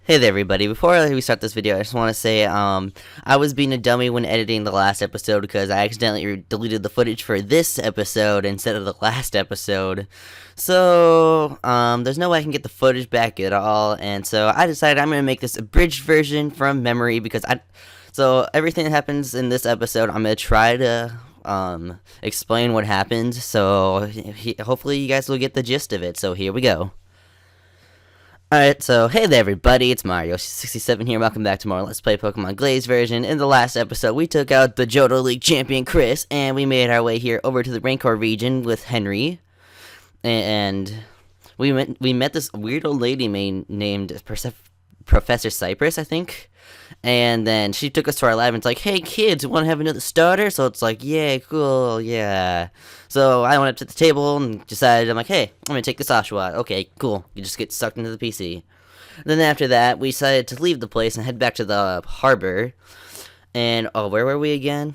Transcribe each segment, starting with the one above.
Hey there, everybody. Before we start this video, I just want to say I was being a dummy when editing the last episode because I accidentally deleted the footage for this episode instead of the last episode. So, there's no way I can get the footage back at all, and so I decided I'm going to make this abridged version from memory because so everything that happens in this episode, I'm going to try to explain what happened, so hopefully you guys will get the gist of it. So here we go. Alright, so hey there everybody, it's Mario67 here, welcome back to more Let's Play Pokemon Glazed version. In the last episode, we took out the Johto League champion Chris, and we made our way here over to the Rancor region with Henry. And we met this weird old lady named Professor Cypress, I think. And then she took us to our lab and it's like, hey kids, want to have another starter? So it's like, yeah, cool, yeah. So I went up to the table and decided, I'm like, hey, I'm going to take this Oshawott. Okay, cool. You just get sucked into the PC. Then after that, we decided to leave the place and head back to the harbor. And, oh, where were we again?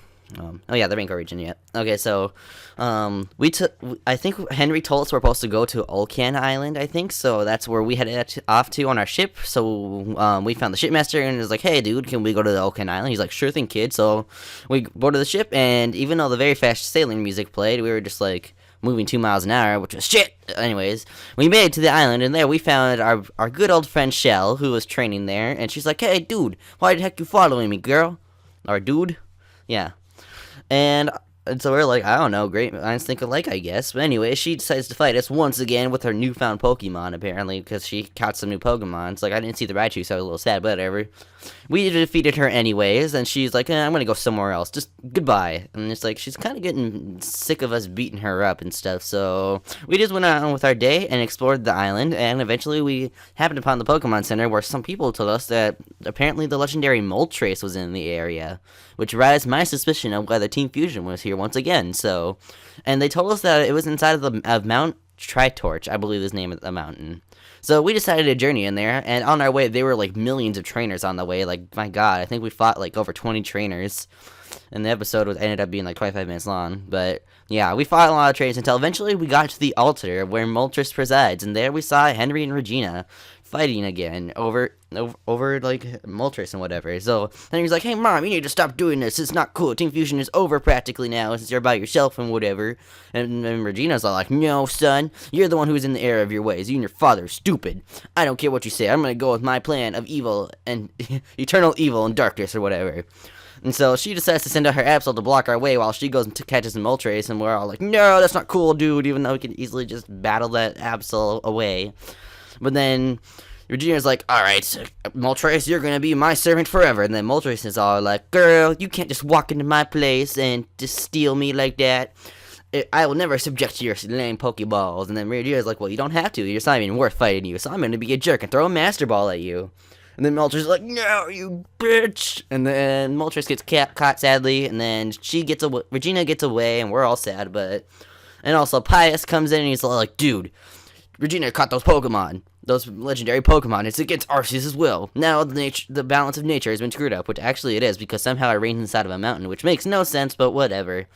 Oh yeah, the Rancor region, yeah. Okay, so, I think Henry told us we're supposed to go to Ulcan Island, I think, so that's where we headed off to on our ship. So, we found the shipmaster and was like, hey dude, can we go to the Ulcan Island? He's like, sure thing kid. So, we go to the ship, and even though the very fast sailing music played, we were just like, moving 2 miles an hour, which was shit. Anyways, we made it to the island, and there we found our good old friend Shell, who was training there, and she's like, hey dude, why the heck you following me, girl? Or dude? Yeah. And so we're like, I don't know, great minds think alike, I guess. But anyway, she decides to fight us once again with her newfound Pokemon, apparently, because she caught some new Pokemon. It's like, I didn't see the Raichu, so I was a little sad, but whatever. We defeated her anyways, and she's like, I'm gonna go somewhere else, just goodbye. And it's like, she's kind of getting sick of us beating her up and stuff, so we just went on with our day and explored the island, and eventually we happened upon the Pokemon Center, where some people told us that apparently the legendary Moltres was in the area, which raised my suspicion of whether Team Fusion was here once again. So, and they told us that it was inside of Mount Tritorch, I believe is the name of the mountain. So we decided to journey in there, and on our way, there were like millions of trainers on the way. Like, my god, I think we fought like over 20 trainers, and the episode ended up being like 25 minutes long. But yeah, we fought a lot of trainers until eventually we got to the altar where Moltres presides, and there we saw Henry and Regina fighting again over like Moltres and whatever. So Henry's like, hey mom, you need to stop doing this, it's not cool, Team Fusion is over practically now since you're by yourself and whatever. And Regina's all like, no son, you're the one who's in the error of your ways, you and your father are stupid, I don't care what you say, I'm gonna go with my plan of evil and eternal evil and darkness or whatever. And so she decides to send out her Absol to block our way while she goes and catches some Moltres, and we're all like, no, that's not cool, dude, even though we could easily just battle that Absol away. But then Regina's like, alright, Moltres, you're gonna be my servant forever. And then Moltres is all like, girl, you can't just walk into my place and just steal me like that. I will never subject to your lame Pokeballs. And then Regina's like, well, you don't have to. You're just not even worth fighting you. So I'm gonna be a jerk and throw a Master Ball at you. And then Moltres is like, no, you bitch. And then Moltres gets caught sadly. And then Regina gets away, and we're all sad. And also Pius comes in and he's like, dude, Regina caught those Pokemon. Those legendary Pokemon. It's against Arceus' will. Now the balance of nature has been screwed up, which actually it is, because somehow I reigned inside of a mountain, which makes no sense, but whatever.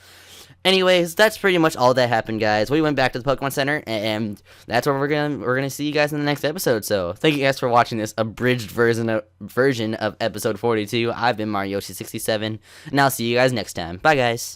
Anyways, that's pretty much all that happened, guys. We went back to the Pokemon Center, and that's where we're gonna see you guys in the next episode. So thank you guys for watching this abridged version of episode 42. I've been Mario67, and I'll see you guys next time. Bye, guys.